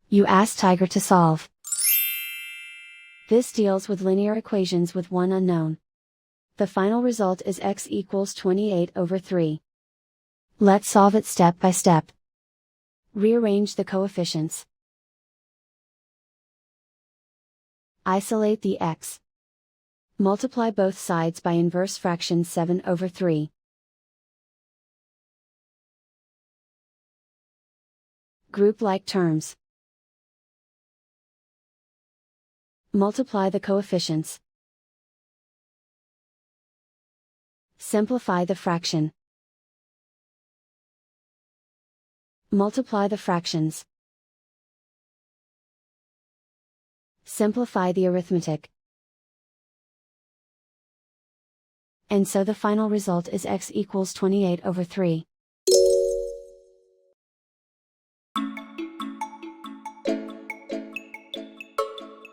You ask Tiger to solve. This deals with linear equations with one unknown. The final result is x equals 28/3. Let's solve it step by step. Rearrange the coefficients. Isolate the x. Multiply both sides by inverse fraction 7/3. Group like terms. Multiply the coefficients. Simplify the fraction. Multiply the fractions. Simplify the arithmetic. And so the final result is x equals 28/3.